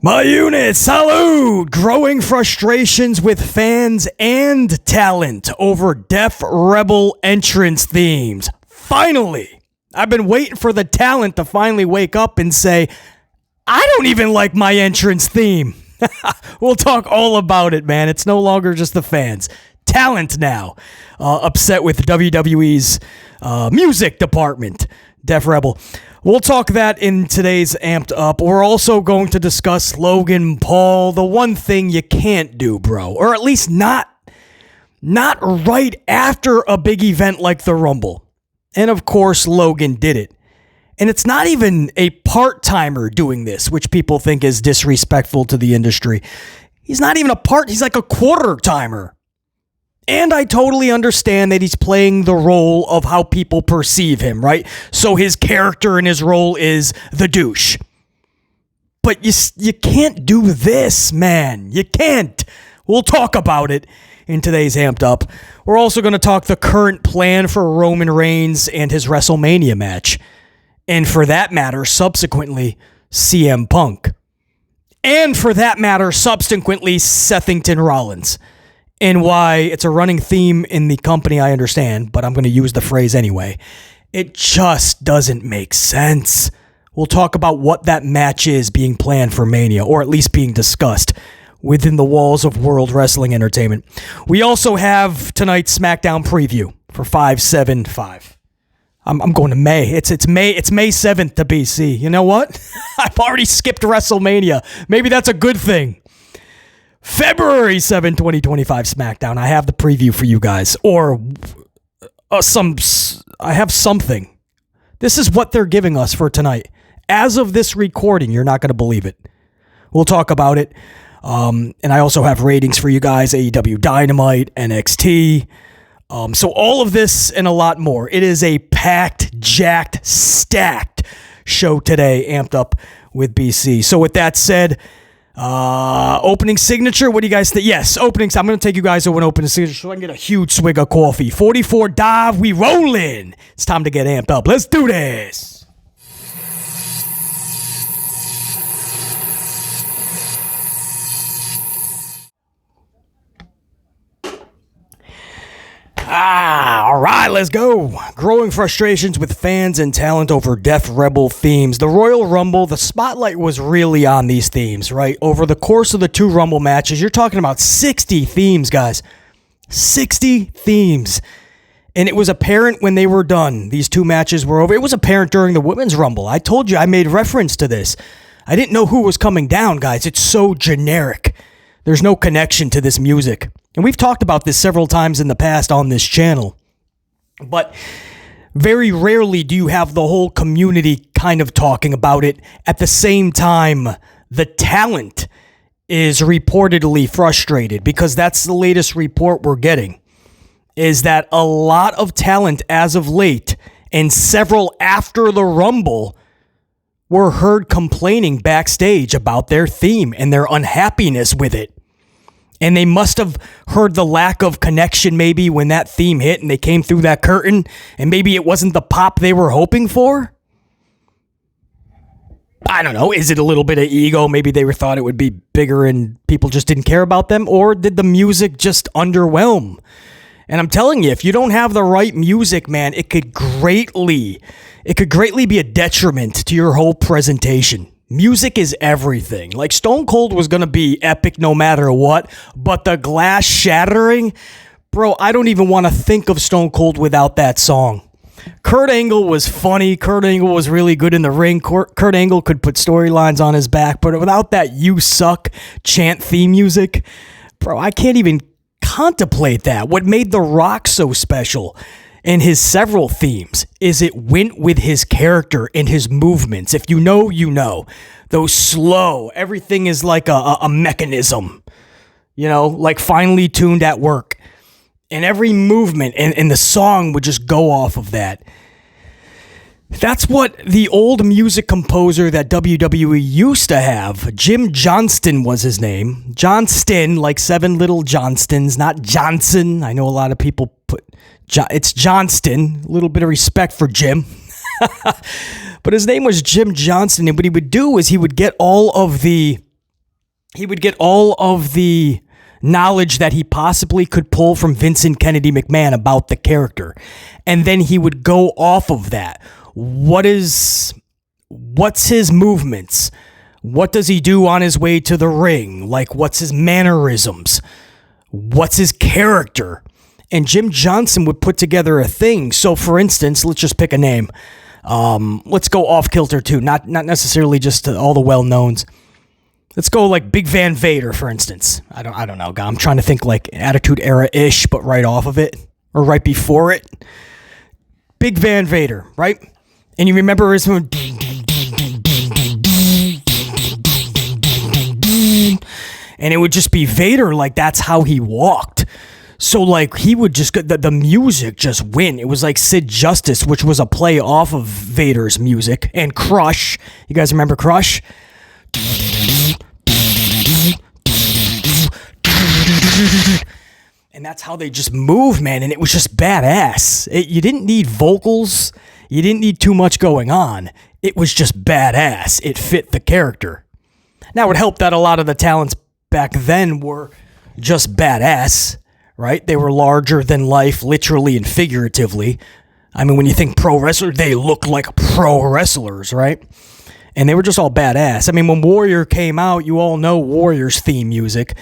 My unit, salute! Growing frustrations with fans and talent over Def Rebel entrance themes. Finally! I've been waiting for the talent to finally wake up and say, I don't even like my entrance theme. We'll talk all about it, man. It's no longer just the fans. Talent now. Upset with WWE's music department. Def Rebel. We'll talk that in today's Amped Up. We're also going to discuss Logan Paul, the one thing you can't do, bro. Or at least not right after a big event like the Rumble. And of course, Logan did it. And it's not even a part-timer doing this, which people think is disrespectful to the industry. He's not even he's like a quarter-timer. And I totally understand that he's playing the role of how people perceive him, right? So his character and his role is the douche. But you can't do this, man. You can't. We'll talk about it in today's Amped Up. We're also going to talk the current plan for Roman Reigns and his WrestleMania match. And for that matter, subsequently, CM Punk. And for that matter, subsequently, Sethington Rollins. And why it's a running theme in the company, I understand, but I'm going to use the phrase anyway. It just doesn't make sense. We'll talk about what that match is being planned for Mania, or at least being discussed within the walls of World Wrestling Entertainment. We also have tonight's SmackDown preview for 5/7/5. I'm going to May. It's May 7th to BC. You know what? I've already skipped WrestleMania. Maybe that's a good thing. February 7, 2025 SmackDown. I have the preview for you guys. Or I have something. This is what they're giving us for tonight. As of this recording, you're not going to believe it. We'll talk about it. And I also have ratings for you guys. WWE Dynamite, NXT. So all of this and a lot more. It is a packed, jacked, stacked show today, Amped Up with BC. So with that said, opening signature, what do you guys think? Yes, openings. I'm going to take you guys to an opening signature so I can get a huge swig of coffee. 44 dive, we rolling. It's time to get amped up. Let's do this. All right, let's go. Growing frustrations with fans and talent over Def Rebel themes. The Royal Rumble, the spotlight was really on these themes, right? Over the course of the two Rumble matches, you're talking about 60 themes, guys. 60 themes. And it was apparent when they were done. These two matches were over. It was apparent during the Women's Rumble. I told you, I made reference to this. I didn't know who was coming down, guys. It's so generic. There's no connection to this music. And we've talked about this several times in the past on this channel. But very rarely do you have the whole community kind of talking about it. At the same time, the talent is reportedly frustrated, because that's the latest report we're getting, is that a lot of talent as of late, and several after the Rumble, were heard complaining backstage about their theme and their unhappiness with it. And they must have heard the lack of connection maybe when that theme hit and they came through that curtain, and maybe it wasn't the pop they were hoping for. I don't know. Is it a little bit of ego? Maybe they thought it would be bigger and people just didn't care about them. Or did the music just underwhelm? And I'm telling you, if you don't have the right music, man, it could greatly be a detriment to your whole presentation. Music is everything. Like, Stone Cold was going to be epic no matter what, but the glass shattering, bro, I don't even want to think of Stone Cold without that song. Kurt Angle was funny. Kurt Angle was really good in the ring. Kurt Angle could put storylines on his back, but without that "You Suck" chant theme music, bro, I can't even contemplate that. What made The Rock so special in his several themes is it went with his character and his movements. If you know, you know. Those slow, everything is like a mechanism, you know, like finely tuned at work. And every movement and the song would just go off of that. That's what the old music composer that WWE used to have, Jim Johnston was his name. Johnston, like 7 little Johnstons, not Johnson. I know a lot of people put, it's Johnston. A little bit of respect for Jim. But his name was Jim Johnston, and what he would do is he would get all of the He would get all of the knowledge that he possibly could pull from Vincent Kennedy McMahon about the character. And then he would go off of that. What's his movements? What does he do on his way to the ring? Like, what's his mannerisms? What's his character? And Jim Johnston would put together a thing. So, for instance, let's just pick a name. Let's go off kilter too, not necessarily just all the well-knowns. Let's go like Big Van Vader, for instance. I don't know. I'm trying to think like Attitude Era-ish, but right off of it or right before it. Big Van Vader, right? And you remember his and it would just be Vader, like that's how he walked. So like he would just get the music just win. It was like Sid Justice, which was a play off of Vader's music, and Crush. You guys remember Crush? And that's how they just move, man. And it was just badass. You didn't need vocals. You didn't need too much going on. It was just badass. It fit the character. Now it helped that a lot of the talents back then were just badass, right? They were larger than life, literally and figuratively. I mean, when you think pro wrestler, they look like pro wrestlers, right? And they were just all badass. I mean, when Warrior came out, you all know Warrior's theme music.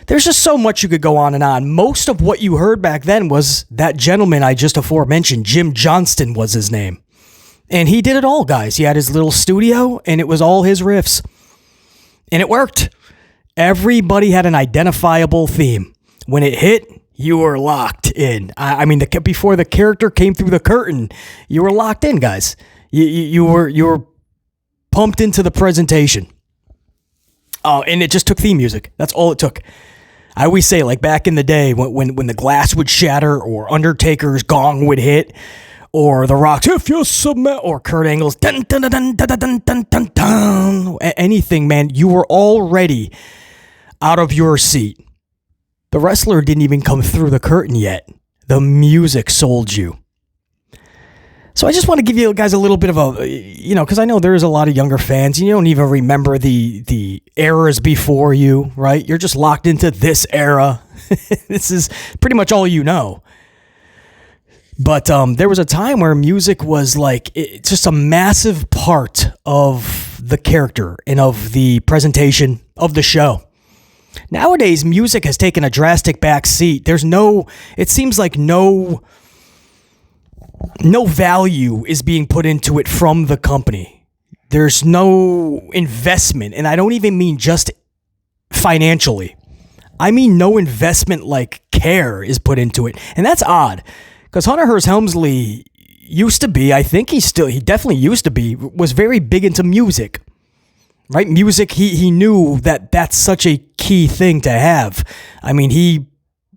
There's just so much you could go on and on. Most of what you heard back then was that gentleman I just aforementioned, Jim Johnston was his name. And he did it all, guys. He had his little studio, and it was all his riffs. And it worked. Everybody had an identifiable theme. When it hit, you were locked in. I mean, before the character came through the curtain, you were locked in, guys. You were pumped into the presentation. And it just took theme music. That's all it took. I always say, like back in the day, when the glass would shatter, or Undertaker's gong would hit, or The Rock's "If You Submit," or Kurt Angle's dun dun dun dun dun dun dun dun dun, anything, man, you were already out of your seat. The wrestler didn't even come through the curtain yet. The music sold you. So I just want to give you guys a little bit of a, because I know there's a lot of younger fans. You don't even remember the eras before you, right? You're just locked into this era. This is pretty much all you know. But there was a time where music was like it's just a massive part of the character and of the presentation of the show. Nowadays, music has taken a drastic back seat. It seems like no value is being put into it from the company. There's no investment, and I don't even mean just financially. I mean no investment like care is put into it, and that's odd, because Hunter Hearst Helmsley used to be, I think he definitely used to be, was very big into music, right? Music, he knew that's such a key thing to have. I mean, he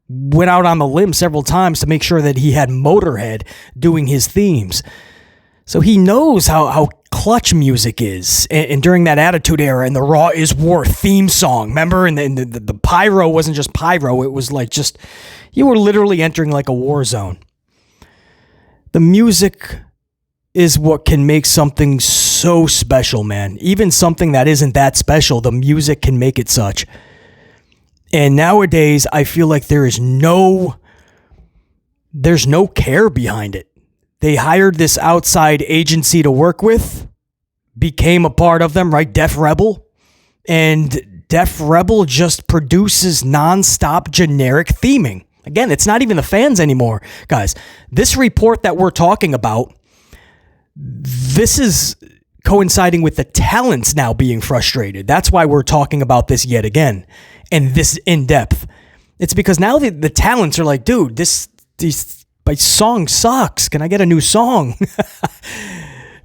went out on the limb several times to make sure that he had Motorhead doing his themes. So he knows how clutch music is. And during that Attitude Era and the Raw is War theme song, remember? And the pyro wasn't just pyro. It was like just, you were literally entering like a war zone. The music is what can make something so special, man. Even something that isn't that special, the music can make it such. And nowadays, I feel like there's no care behind it. They hired this outside agency to work with, became a part of them, right? Def Rebel. And Def Rebel just produces nonstop generic theming. Again, it's not even the fans anymore, guys. This report that we're talking about, this is coinciding with the talents now being frustrated. That's why we're talking about this yet again. And this in depth. It's because now the talents are like, dude, my song sucks. Can I get a new song?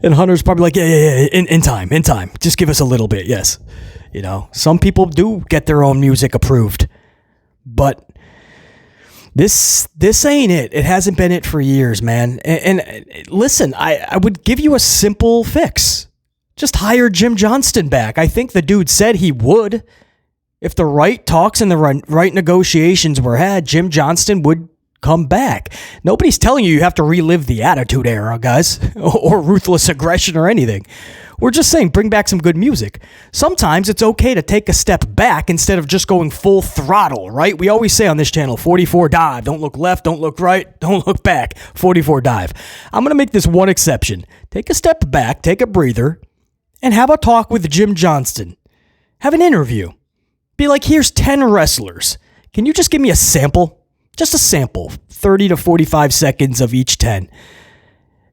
And Hunter's probably like, yeah, in time. Just give us a little bit, yes. Some people do get their own music approved. But this ain't it. It hasn't been it for years, man. And listen, I would give you a simple fix. Just hire Jim Johnston back. I think the dude said he would. If the right talks and the right negotiations were had, Jim Johnston would come back. Nobody's telling you have to relive the Attitude Era, guys, or Ruthless Aggression or anything. We're just saying bring back some good music. Sometimes it's okay to take a step back instead of just going full throttle, right? We always say on this channel, 44 dive. Don't look left, don't look right, don't look back. 44 dive. I'm going to make this one exception. Take a step back, take a breather, and have a talk with Jim Johnston. Have an interview. Be like, here's 10 wrestlers. Can you just give me a sample? Just a sample, 30 to 45 seconds of each 10.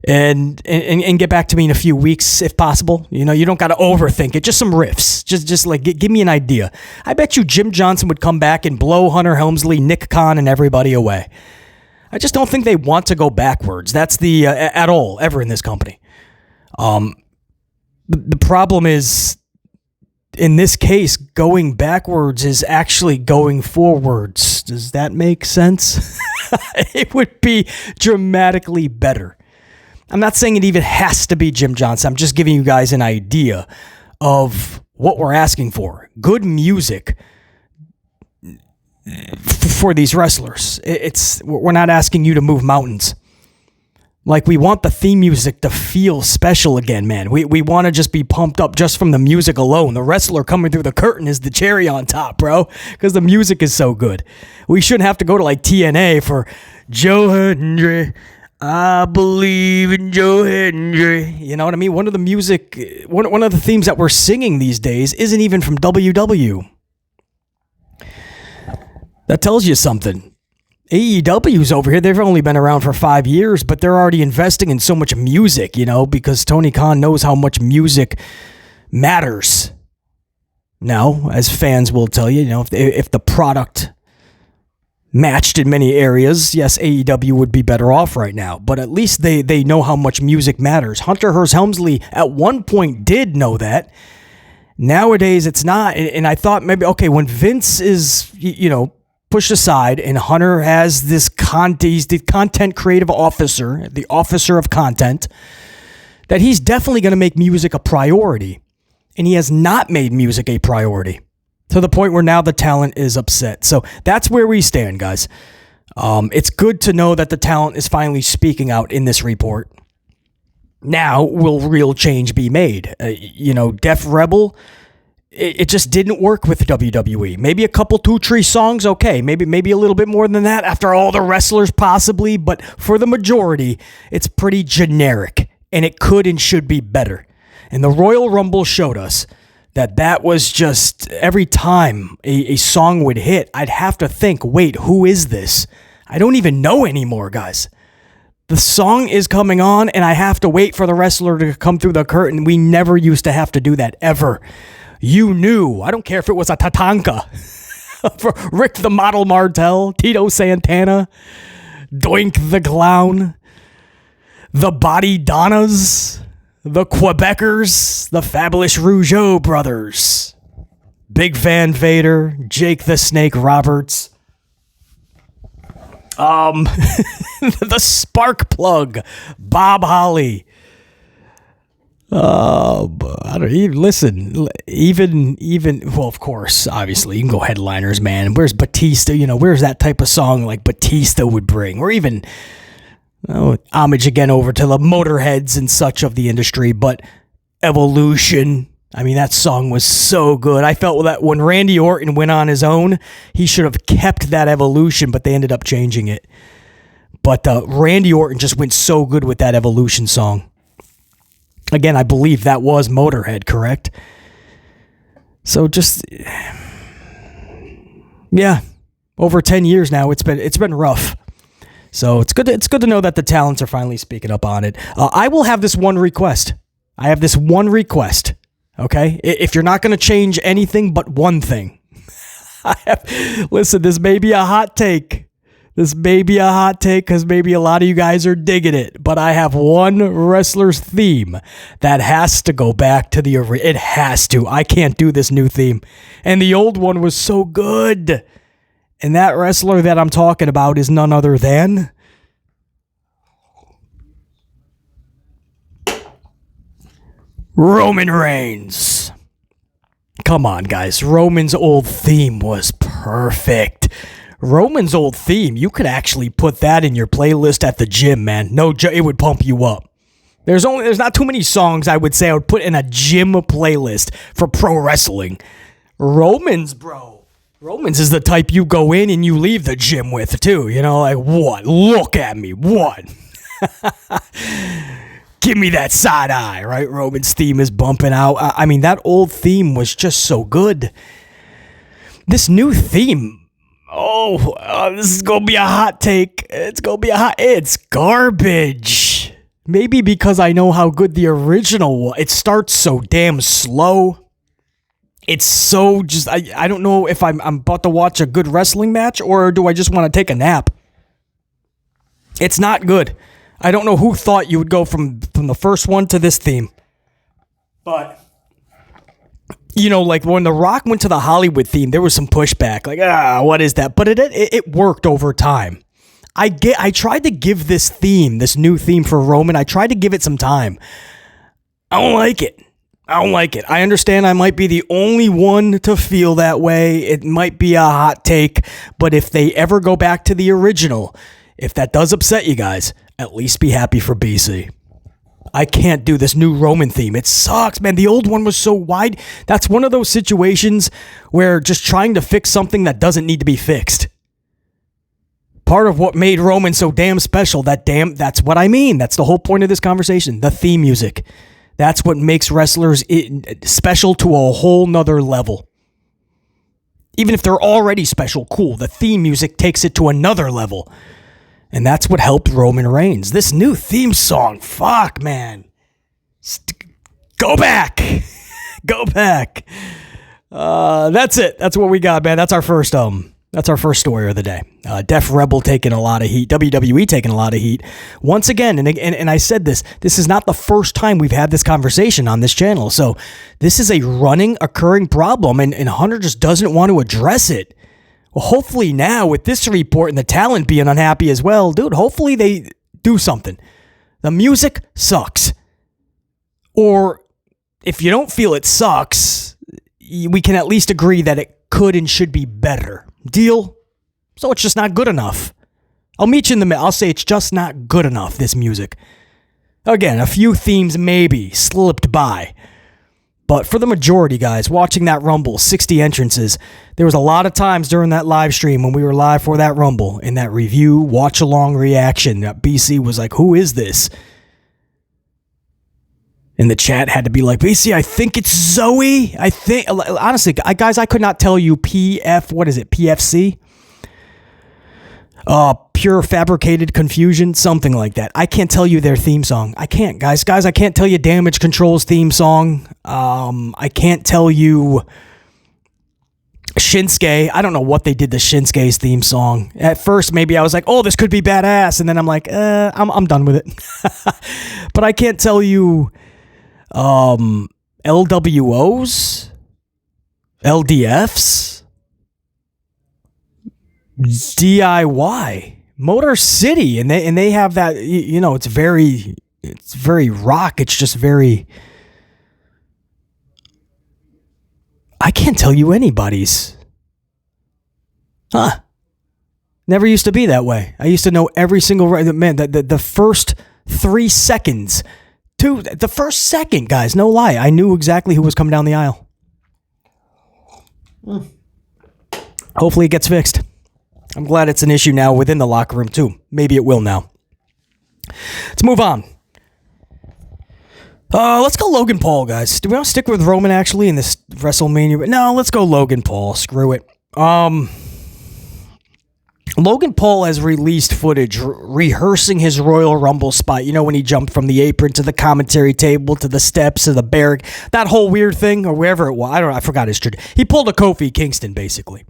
And get back to me in a few weeks if possible. You know, you don't got to overthink it. Just some riffs. Just like give me an idea. I bet you Jim Johnson would come back and blow Hunter Helmsley, Nick Khan, and everybody away. I just don't think they want to go backwards. That's the at all ever in this company. The problem is, in this case, going backwards is actually going forwards. Does that make sense? It would be dramatically better. I'm not saying it even has to be Jim Johnson. I'm just giving you guys an idea of what we're asking for. Good music for these wrestlers. We're not asking you to move mountains. Like, we want the theme music to feel special again, man. We want to just be pumped up just from the music alone. The wrestler coming through the curtain is the cherry on top, bro, because the music is so good. We shouldn't have to go to like TNA for Joe Hendry. I believe in Joe Hendry. You know what I mean? One of the themes that we're singing these days isn't even from WW. That tells you something. AEW's over here. They've only been around for 5 years, but they're already investing in so much music, you know, because Tony Khan knows how much music matters. Now, as fans will tell you, you know, if the product matched in many areas, yes, AEW would be better off right now, but at least they know how much music matters. Hunter Hearst Helmsley at one point did know that. Nowadays, it's not. And I thought maybe, okay, when Vince is, you know, pushed aside and Hunter has this he's the content creative officer, the officer of content, that he's definitely going to make music a priority. And he has not made music a priority, to the point where now the talent is upset. So that's where we stand, guys. It's good to know that the talent is finally speaking out in this report. Now, will real change be made? You know, Def Rebel, it just didn't work with WWE. Maybe a couple 2-3 songs, okay. Maybe a little bit more than that after all the wrestlers, possibly. But for the majority, it's pretty generic. And it could and should be better. And the Royal Rumble showed us that was just, every time a song would hit, I'd have to think, wait, who is this? I don't even know anymore, guys. The song is coming on, and I have to wait for the wrestler to come through the curtain. We never used to have to do that, ever. You knew. I don't care if it was a Tatanka. For Rick the Model Martel, Tito Santana, Doink the Clown, the Body Donnas, the Quebecers, the Fabulous Rougeau brothers, Big Van Vader, Jake the Snake Roberts, the Spark Plug, Bob Holly. I don't even listen. Even well, of course, obviously, you can go headliners, man. Where's Batista? You know, where's that type of song like Batista would bring, or even homage again over to the Motorheads and such of the industry, but Evolution. I mean, that song was so good. I felt that when Randy Orton went on his own, he should have kept that Evolution, but they ended up changing it. But Randy Orton just went so good with that Evolution song. Again, I believe that was Motorhead, correct? So just, yeah, over 10 years now, it's been rough. So it's good to know that the talents are finally speaking up on it. I will have this one request. I have this one request. Okay, if you're not going to change anything but one thing, listen, this may be a hot take. This may be a hot take because maybe a lot of you guys are digging it, but I have one wrestler's theme that has to go back to the original. It has to. I can't do this new theme. And the old one was so good. And that wrestler that I'm talking about is none other than Roman Reigns. Come on, guys. Roman's old theme was perfect. Roman's old theme, you could actually put that in your playlist at the gym, man. No, it would pump you up. There's not too many songs I would say I would put in a gym playlist for pro wrestling. Roman's, bro. Roman's is the type you go in and you leave the gym with, too. You know, like, what? Look at me. What? Give me that side eye, right? Roman's theme is bumping out. I mean, that old theme was just so good. This new theme, this is going to be a hot take. It's garbage. Maybe because I know how good the original was. It starts so damn slow. It's so just, I don't know if I'm about to watch a good wrestling match or do I just want to take a nap. It's not good. I don't know who thought you would go from the first one to this theme. But, you know, like when The Rock went to the Hollywood theme, there was some pushback. Like, what is that? But it worked over time. I tried to give this new theme for Roman, I tried to give it some time. I don't like it. I understand I might be the only one to feel that way. It might be a hot take, but if they ever go back to the original, if that does upset you guys, at least be happy for BC. I can't do this new Roman theme. It sucks, man. The old one was so wide. That's one of those situations where just trying to fix something that doesn't need to be fixed. Part of what made Roman so damn special, that's what I mean. That's the whole point of this conversation. The theme music. That's what makes wrestlers special to a whole nother level. Even if they're already special, cool. The theme music takes it to another level. And that's what helped Roman Reigns. This new theme song, fuck, man. Go back. Go back. That's it. That's what we got, man. That's our first story of the day. Def Rebel taking a lot of heat. WWE taking a lot of heat. Once again, and I said this is not the first time we've had this conversation on this channel. So this is a occurring problem, and Hunter just doesn't want to address it. Well, hopefully now with this report and the talent being unhappy as well, dude, hopefully they do something. The music sucks. Or if you don't feel it sucks, we can at least agree that it could and should be better. Deal? So it's just not good enough. I'll meet you in the middle. I'll say it's just not good enough, this music. Again, a few themes maybe slipped by. But for the majority, guys, watching that Rumble, 60 entrances, there was a lot of times during that live stream when we were live for that Rumble, in that review, watch-along reaction, that BC was like, who is this? And the chat had to be like, BC, I think it's Zoe. Honestly, guys, I could not tell you PFC? Pure fabricated confusion, something like that. I can't tell you their theme song. I can't, guys. I can't tell you Damage Control's theme song. I can't tell you Shinsuke. I don't know what they did to Shinsuke's theme song. At first, maybe I was like, oh, this could be badass. And then I'm like, I'm done with it. But I can't tell you LWOs, LDFs, DIY, Motor City, and they have that, you know, it's very rock. It's just very, I can't tell you anybody's. Never used to be that way. I used to know every single, man, the first 3 seconds, the first second, guys, no lie, I knew exactly who was coming down the aisle. Hopefully it gets fixed. I'm glad it's an issue now within the locker room, too. Maybe it will now. Let's move on. Let's go Logan Paul, guys. Do we want to stick with Roman, actually, in this WrestleMania? No, let's go Logan Paul. Screw it. Logan Paul has released footage rehearsing his Royal Rumble spot. You know, when he jumped from the apron to the commentary table to the steps to the barrack. That whole weird thing, or wherever it was. I forgot his tradition. He pulled a Kofi Kingston, basically.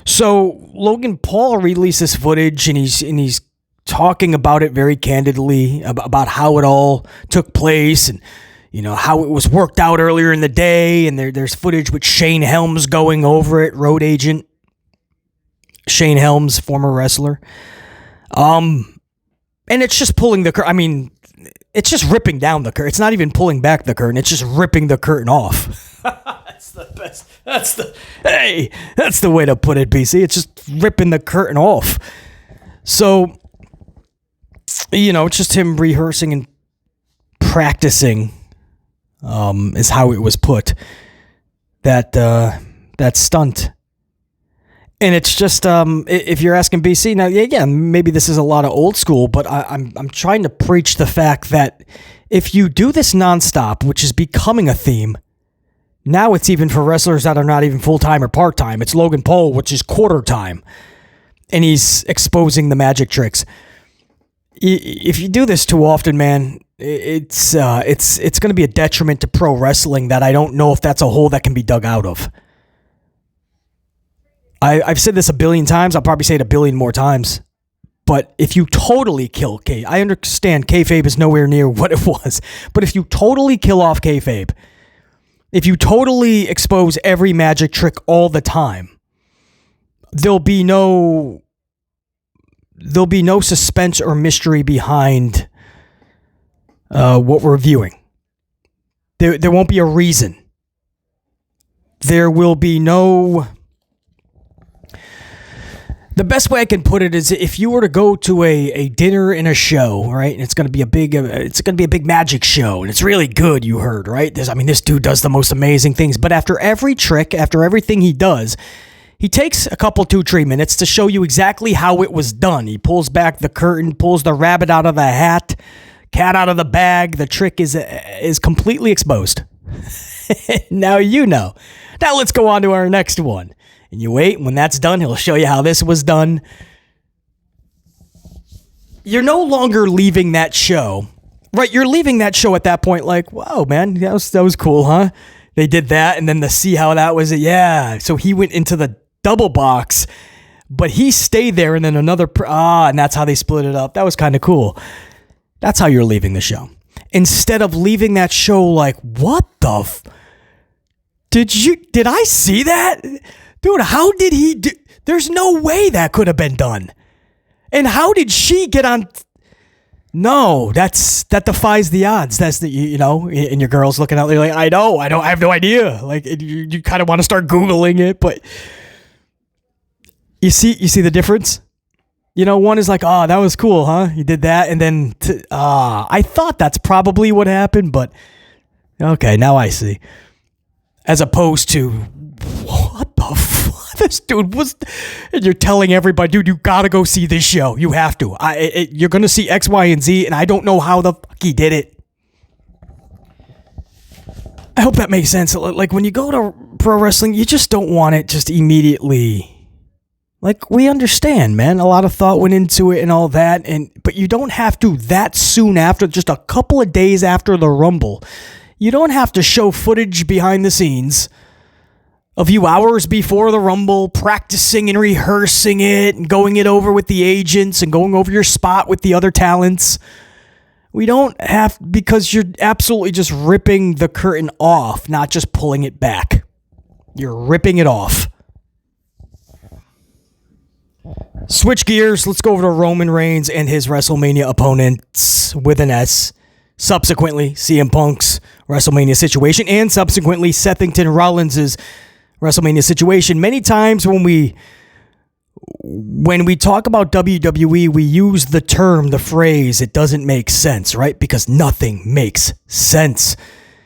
So Logan Paul released this footage, and he's talking about it very candidly, about how it all took place, and you know how it was worked out earlier in the day. And there's footage with Shane Helms going over it, road agent Shane Helms, former wrestler. And it's just pulling the curtain. I mean, it's just ripping down the curtain. It's not even pulling back the curtain. It's just ripping the curtain off. That's the best. That's the way to put it, BC. It's just ripping the curtain off. So, you know, it's just him rehearsing and practicing, is how it was put, that stunt. And it's just, if you're asking BC, now, yeah, maybe this is a lot of old school, but I'm trying to preach the fact that if you do this nonstop, which is becoming a theme, now it's even for wrestlers that are not even full-time or part-time. It's Logan Paul, which is quarter-time, and he's exposing the magic tricks. If you do this too often, man, it's going to be a detriment to pro wrestling that I don't know if that's a hole that can be dug out of. I've said this a billion times. I'll probably say it a billion more times. But if you totally kill kayfabe, I understand kayfabe is nowhere near what it was. But if you totally kill off kayfabe, if you totally expose every magic trick all the time, there'll be no suspense or mystery behind what we're viewing. There won't be a reason. There will be no... The best way I can put it is if you were to go to a dinner and a show, right, and it's going to be a big magic show, and it's really good, you heard, right? This dude does the most amazing things, but after every trick, after everything he does, he takes a couple 2-3 minutes to show you exactly how it was done. He pulls back the curtain, pulls the rabbit out of the hat, cat out of the bag. The trick is completely exposed. Now you know. Now let's go on to our next one. And you wait, and when that's done, he'll show you how this was done. You're no longer leaving that show, right? You're leaving that show at that point like, whoa, man, that was cool, huh? They did that, and then to see how that was, yeah. So he went into the double box, but he stayed there, and then and that's how they split it up. That was kind of cool. That's how you're leaving the show. Instead of leaving that show like, what the did I see that? Dude, how did he do? There's no way that could have been done. And how did she get on? No, that defies the odds. That's and your girl's looking out there like, I have no idea. Like you kind of want to start Googling it, but you see the difference? One is like, oh, that was cool, huh? You did that. And then, I thought that's probably what happened, but okay, now I see. As opposed to, what the fuck? This dude was, and you're telling everybody, dude, you gotta go see this show. You have to. You're gonna see X, Y, and Z, and I don't know how the fuck he did it. I hope that makes sense. Like, when you go to pro wrestling, you just don't want it just immediately. Like, we understand, man. A lot of thought went into it and all that, but you don't have to that soon after, just a couple of days after the Rumble. You don't have to show footage behind the scenes a few hours before the Rumble, practicing and rehearsing it and going it over with the agents and going over your spot with the other talents. We don't have, because you're absolutely just ripping the curtain off, not just pulling it back. You're ripping it off. Switch gears. Let's go over to Roman Reigns and his WrestleMania opponents with an S. Subsequently, CM Punk's WrestleMania situation, and subsequently Sethington Rollins' WrestleMania situation. Many times when we talk about WWE, we use the phrase, it doesn't make sense, right? Because nothing makes sense.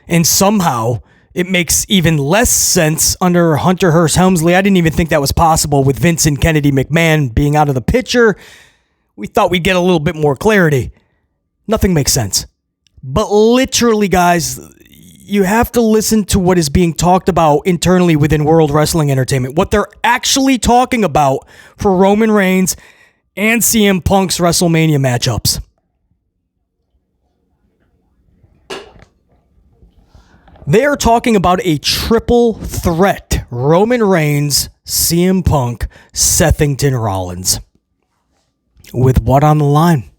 And somehow it makes even less sense under Hunter Hearst Helmsley. I didn't even think that was possible with Vincent Kennedy McMahon being out of the picture. We thought we'd get a little bit more clarity. Nothing makes sense. But literally, guys, you have to listen to what is being talked about internally within World Wrestling Entertainment. What they're actually talking about for Roman Reigns and CM Punk's WrestleMania matchups. They are talking about a triple threat. Roman Reigns, CM Punk, Sethington Rollins. With what on the line?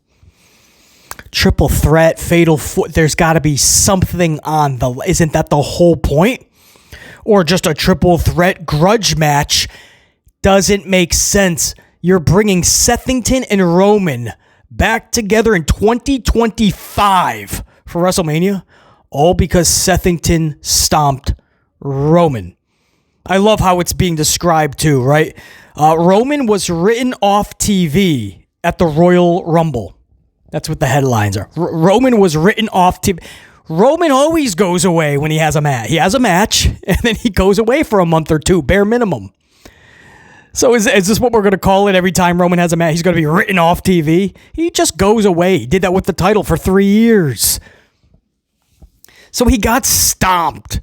Triple threat, fatal foot. There's got to be something on the... Isn't that the whole point? Or just a triple threat grudge match? Doesn't make sense. You're bringing Sethington and Roman back together in 2025 for WrestleMania, all because Sethington stomped Roman. I love how it's being described too, right? Roman was written off TV at the Royal Rumble. That's what the headlines are. Roman was written off TV. Roman always goes away when he has a match. He has a match, and then he goes away for a month or two, bare minimum. So is this what we're going to call it every time Roman has a match? He's going to be written off TV? He just goes away. He did that with the title for 3 years. So he got stomped.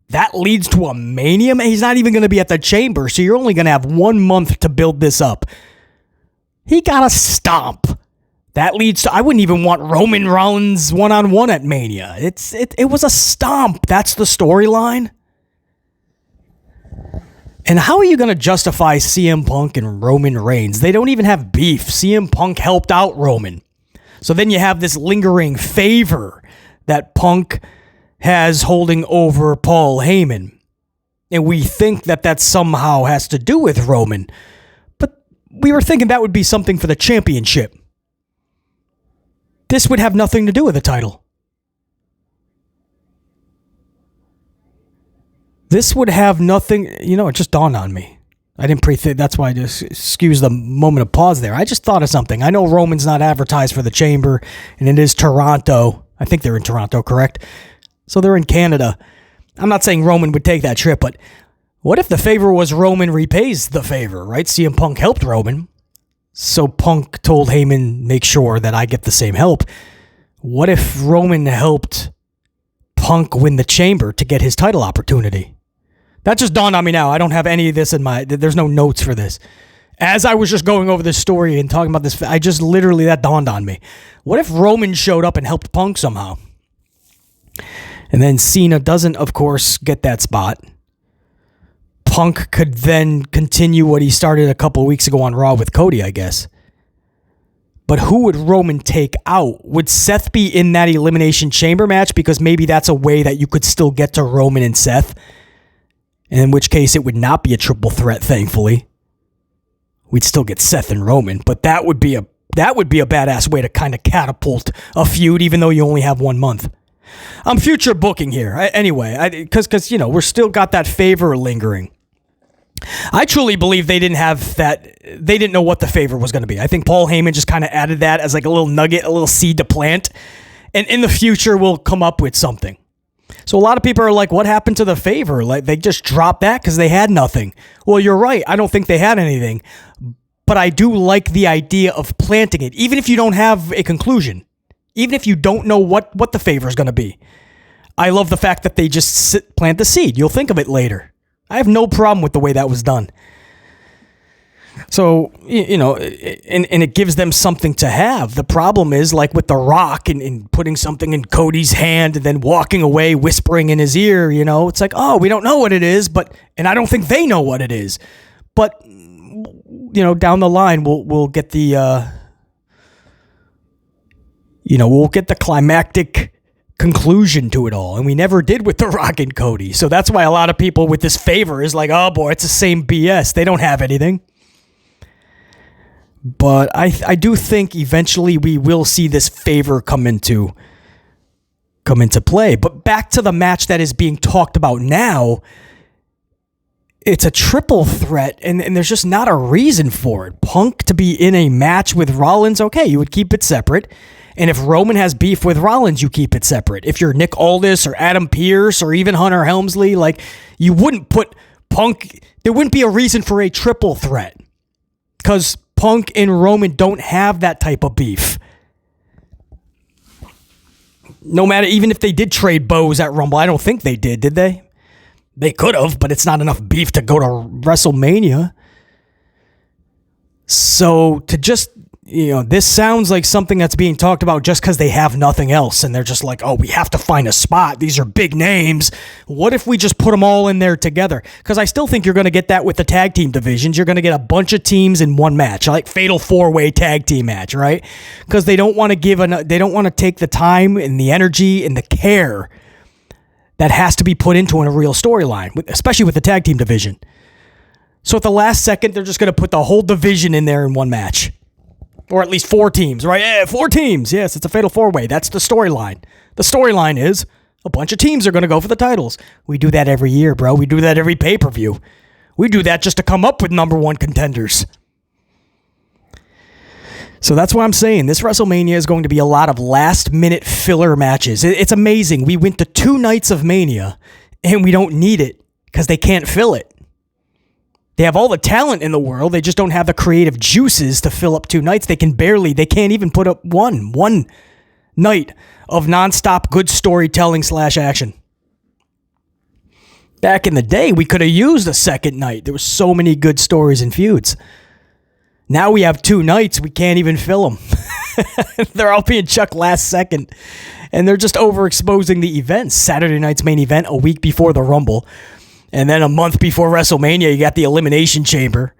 That leads to a Mania. He's not even going to be at the Chamber, so you're only going to have 1 month to build this up. He got a stomp. That leads to, I wouldn't even want Roman Reigns one-on-one at Mania. It was a stomp. That's the storyline. And how are you going to justify CM Punk and Roman Reigns? They don't even have beef. CM Punk helped out Roman. So then you have this lingering favor that Punk has holding over Paul Heyman. And we think that somehow has to do with Roman. But we were thinking that would be something for the championship. This would have nothing to do with the title. This would have nothing, it just dawned on me. I didn't pre-think, that's why I just excuse the moment of pause there. I just thought of something. I know Roman's not advertised for the Chamber, and it is Toronto. I think they're in Toronto, correct? So they're in Canada. I'm not saying Roman would take that trip, but what if the favor was Roman repays the favor, right? CM Punk helped Roman. So Punk told Heyman, make sure that I get the same help. What if Roman helped Punk win the Chamber to get his title opportunity? That just dawned on me now. I don't have any of this there's no notes for this. As I was just going over this story and talking about this, that dawned on me. What if Roman showed up and helped Punk somehow? And then Cena doesn't, of course, get that spot. Punk could then continue what he started a couple of weeks ago on Raw with Cody, I guess. But who would Roman take out? Would Seth be in that Elimination Chamber match? Because maybe that's a way that you could still get to Roman and Seth. In which case, it would not be a triple threat, thankfully. We'd still get Seth and Roman. But that would be a badass way to kind of catapult a feud, even though you only have 1 month. I'm future booking here. Because we're still got that favor lingering. I truly believe they didn't have that. They didn't know what the favor was going to be. I think Paul Heyman just kind of added that as like a little nugget, a little seed to plant. And in the future, we'll come up with something. So a lot of people are like, what happened to the favor? Like they just dropped that because they had nothing. Well, you're right. I don't think they had anything. But I do like the idea of planting it, even if you don't have a conclusion. Even if you don't know what the favor is going to be. I love the fact that they just plant the seed. You'll think of it later. I have no problem with the way that was done. So, and it gives them something to have. The problem is, like with The Rock and putting something in Cody's hand and then walking away, whispering in his ear, it's like, oh, we don't know what it is, and I don't think they know what it is. But, down the line, we'll get the, we'll get the climactic conclusion to it all, and we never did with The Rock and Cody. So that's why a lot of people with this favor is like, oh boy, it's the same BS. They don't have anything. But I do think eventually we will see this favor come into play. But back to the match that is being talked about now, it's a triple threat, and there's just not a reason for it. Punk to be in a match with Rollins, okay, you would keep it separate. And if Roman has beef with Rollins, you keep it separate. If you're Nick Aldis or Adam Pearce or even Hunter Helmsley, like you wouldn't put Punk, there wouldn't be a reason for a triple threat because Punk and Roman don't have that type of beef. No matter, even if they did trade bows at Rumble, I don't think they did they? They could have, but it's not enough beef to go to WrestleMania. So to just, this sounds like something that's being talked about just because they have nothing else. And they're just like, oh, we have to find a spot. These are big names. What if we just put them all in there together? Because I still think you're going to get that with the tag team divisions. You're going to get a bunch of teams in one match, like fatal 4-way tag team match, right? Because they don't want to they don't want to take the time and the energy and the care that has to be put into a real storyline, especially with the tag team division. So at the last second, they're just going to put the whole division in there in one match. Or at least 4 teams, right? Yeah, 4 teams. Yes, it's a fatal 4-way. That's the storyline. The storyline is a bunch of teams are going to go for the titles. We do that every year, bro. We do that every pay-per-view. We do that just to come up with number 1 contenders. So that's what I'm saying. This WrestleMania is going to be a lot of last-minute filler matches. It's amazing. We went to 2 nights of Mania, and we don't need it because they can't fill it. They have all the talent in the world. They just don't have the creative juices to fill up 2 nights. They can't even put up one night of nonstop good storytelling / action. Back in the day, we could have used a second night. There were so many good stories and feuds. Now we have 2 nights. We can't even fill them. They're all being chucked last second. And they're just overexposing the events. Saturday night's main event a week before the Rumble. And then a month before WrestleMania, you got the Elimination Chamber.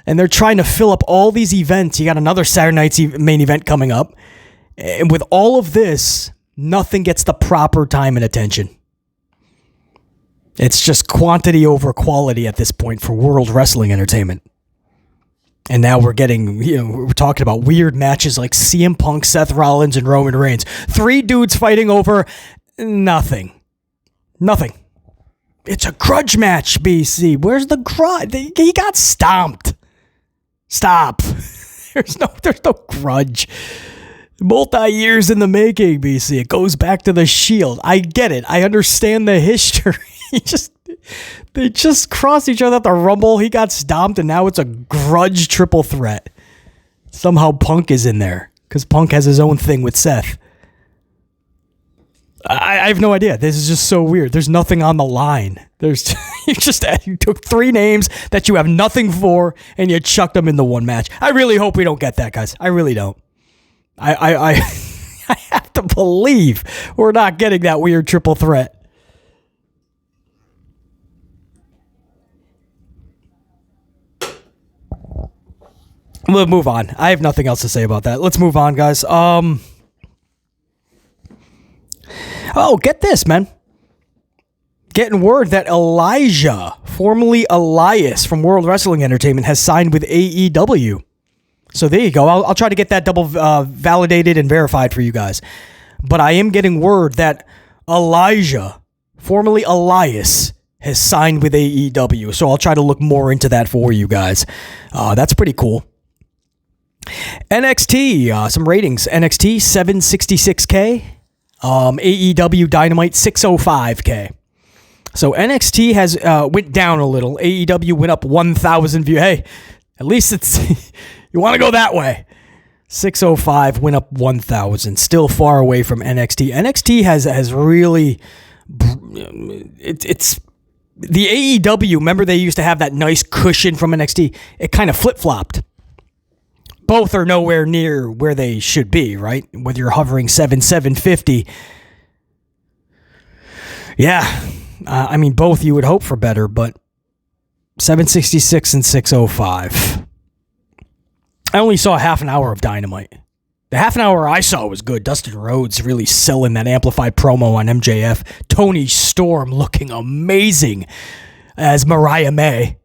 And they're trying to fill up all these events. You got another Saturday night's main event coming up. And with all of this, nothing gets the proper time and attention. It's just quantity over quality at this point for World Wrestling Entertainment. And now we're getting, we're talking about weird matches like CM Punk, Seth Rollins, and Roman Reigns. 3 dudes fighting over nothing. Nothing. It's a grudge match, BC. Where's the grudge? He got stomped. Stop. There's no grudge. Multi-years in the making, BC. It goes back to the Shield. I get it. I understand the history. They just crossed each other at the Rumble. He got stomped, and now it's a grudge triple threat. Somehow Punk is in there because Punk has his own thing with Seth. I have no idea. This is just so weird. There's nothing on the line. You took 3 names that you have nothing for, and you chucked them into one match. I really hope we don't get that, guys. I really don't. I have to believe we're not getting that weird triple threat. We'll move on. I have nothing else to say about that. Let's move on, guys. Oh, get this, man. Getting word that Elijah, formerly Elias from World Wrestling Entertainment, has signed with AEW. So there you go. I'll try to get that double validated and verified for you guys. But I am getting word that Elijah, formerly Elias, has signed with AEW. So I'll try to look more into that for you guys. That's pretty cool. NXT, some ratings. NXT, 766K. AEW Dynamite, 605K. So NXT has went down a little. AEW went up 1,000 views. Hey, at least it's you want to go that way. 605 went up 1,000. Still far away from NXT. NXT has really it's the AEW. Remember they used to have that nice cushion from NXT. It kind of flip-flopped. Both are nowhere near where they should be, right? Whether you're hovering 750. Yeah. I mean, both you would hope for better, but 766 and 605. I only saw half an hour of Dynamite. The half an hour I saw was good. Dustin Rhodes really selling that amplified promo on MJF. Tony Storm looking amazing as Mariah May.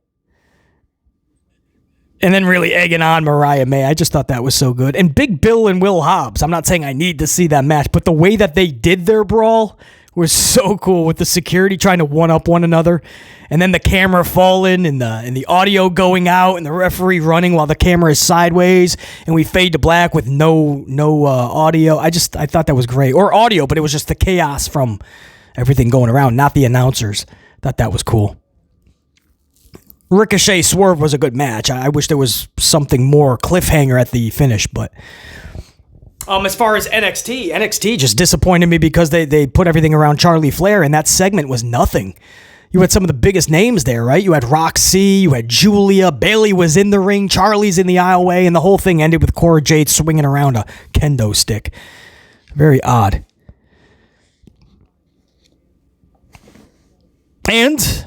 And then really egging on Mariah May. I just thought that was so good. And Big Bill and Will Hobbs. I'm not saying I need to see that match, but the way that they did their brawl was so cool with the security trying to one-up one another. And then the camera falling and the audio going out and the referee running while the camera is sideways. And we fade to black with no audio. I thought that was great. Or audio, but it was just the chaos from everything going around, not the announcers. Thought that was cool. Ricochet Swerve was a good match. I wish there was something more cliffhanger at the finish, but as far as NXT just disappointed me because they put everything around Charlie Flair, and that segment was nothing. You had some of the biggest names there, right? You had Roxy, you had Julia, Bayley was in the ring, Charlie's in the aisleway, and the whole thing ended with Cora Jade swinging around a kendo stick. Very odd. And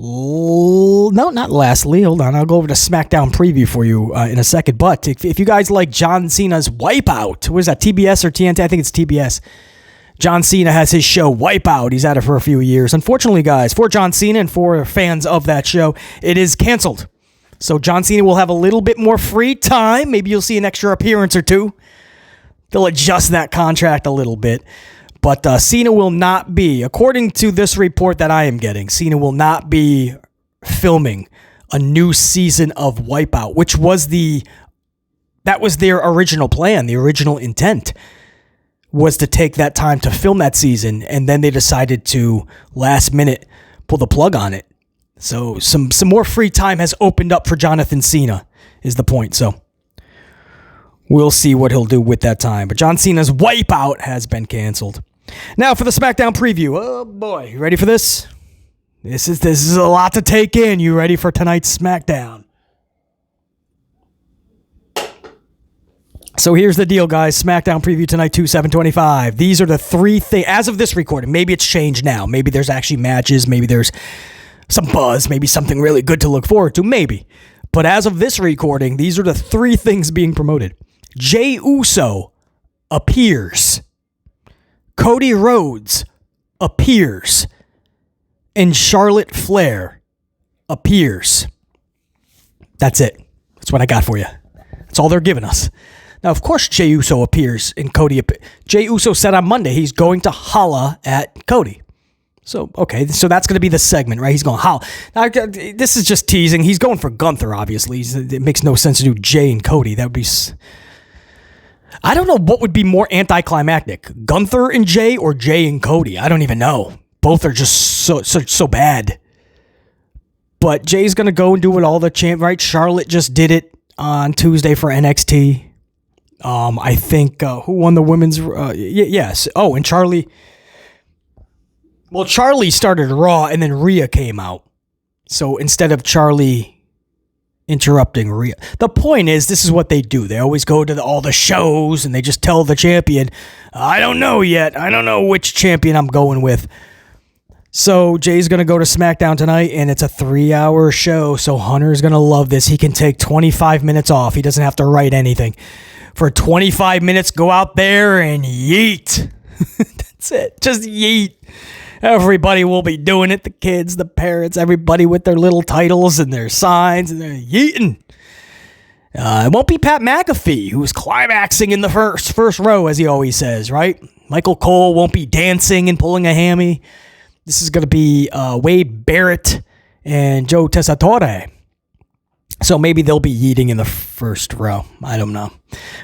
no, not lastly. Hold on. I'll go over to SmackDown preview for you in a second. But if you guys like John Cena's Wipeout, what is that, TBS or TNT? I think it's TBS. John Cena has his show Wipeout. He's had it for a few years. Unfortunately, guys, for John Cena and for fans of that show, it is canceled. So John Cena will have a little bit more free time. Maybe you'll see an extra appearance or two. They'll adjust that contract a little bit. But Cena will not be, according to this report that I am getting, Cena will not be filming a new season of Wipeout, which was the That was their original plan. The original intent was to take that time to film that season, and then they decided to last minute pull the plug on it. So some more free time has opened up for Jonathan Cena, is the point. So we'll see what he'll do with that time. But John Cena's Wipeout has been canceled. Now for the SmackDown preview. Oh boy, you ready for this? This is a lot to take in. You ready for tonight's SmackDown? So here's the deal, guys. SmackDown preview tonight, 2/7/25. These are the three things, as of this recording. Maybe it's changed now. Maybe there's actually matches. Maybe there's some buzz. Maybe something really good to look forward to. Maybe. But as of this recording, these are the three things being promoted. Jey Uso appears. Cody Rhodes appears. And Charlotte Flair appears. That's it. That's what I got for you. That's all they're giving us. Now, of course, Jey Uso appears and Cody. Jey Uso said on Monday he's going to holla at Cody. So, okay, so that's going to be the segment, right? He's going to holla. Now, this is just teasing. He's going for Gunther, obviously. It makes no sense to do Jey and Cody. That would be... I don't know what would be more anticlimactic. Gunther and Jey or Jey and Cody. I don't even know. Both are just so bad. But Jay's going to go and do it all the champ, right? Charlotte just did it on Tuesday for NXT. I think, who won the women's, yes. Oh, and Charlie. Well, Charlie started Raw and then Rhea came out. So instead of Charlie interrupting Rhea. The point is, this is what they do. They always go to all the shows and they just tell the champion, I don't know yet. I don't know which champion I'm going with. So Jay's going to go to SmackDown tonight, and it's a 3-hour show, so Hunter's going to love this. He can take 25 minutes off. He doesn't have to write anything. For 25 minutes, go out there and yeet. That's it. Just yeet. Everybody will be doing it. The kids, the parents, everybody with their little titles and their signs, and they're yeeting. It won't be Pat McAfee, who's climaxing in the first row, as he always says, right? Michael Cole won't be dancing and pulling a hammy. This is going to be Wade Barrett and Joe Tessitore. So maybe they'll be yeeting in the first row. I don't know.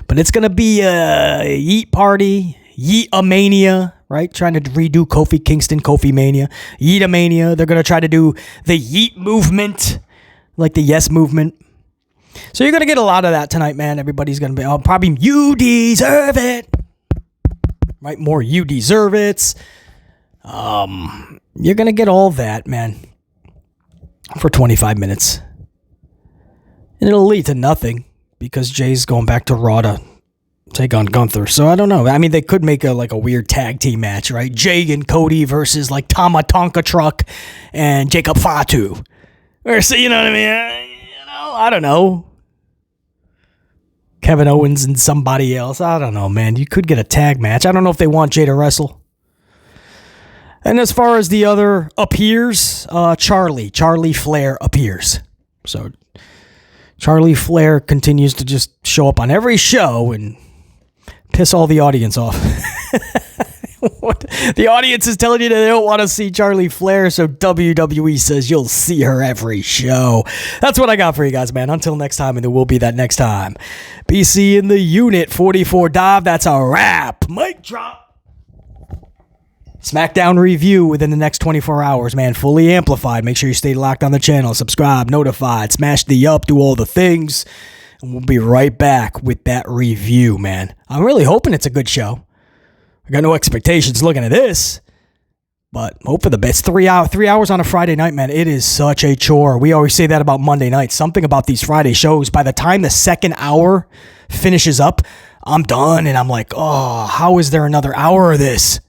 But it's going to be a yeet party, yeet-a-mania, right? Trying to redo Kofi Kingston, Kofi Mania. Yeet-a-mania. They're going to try to do the yeet movement, like the yes movement. So you're going to get a lot of that tonight, man. Everybody's going to be, probably, you deserve it. Right? More you deserve it. You're going to get all that, man, for 25 minutes. And it'll lead to nothing because Jay's going back to Raw to take on Gunther. So I don't know. I mean, they could make a weird tag team match, right? Jay and Cody versus like Tama Tonka Truck and Jacob Fatu. Or so, you know what I mean? I don't know. Kevin Owens and somebody else. I don't know, man. You could get a tag match. I don't know if they want Jay to wrestle. And as far as the other appears, Charlie Flair appears. So Charlie Flair continues to just show up on every show and piss all the audience off. The audience is telling you that they don't want to see Charlie Flair, so WWE says you'll see her every show. That's what I got for you guys, man. Until next time, and there will be that next time. BC in the unit, 44 dive. That's a wrap. Mic drop. SmackDown review within the next 24 hours, man. Fully amplified. Make sure you stay locked on the channel. Subscribe, notified, smash the up, do all the things. And we'll be right back with that review, man. I'm really hoping it's a good show. I got no expectations looking at this. But hope for the best. 3 hours on a Friday night, man. It is such a chore. We always say that about Monday nights. Something about these Friday shows. By the time the second hour finishes up, I'm done. And I'm like, oh, how is there another hour of this?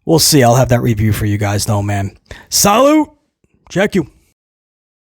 We'll see. I'll have that review for you guys, though, man. Salute. Check you.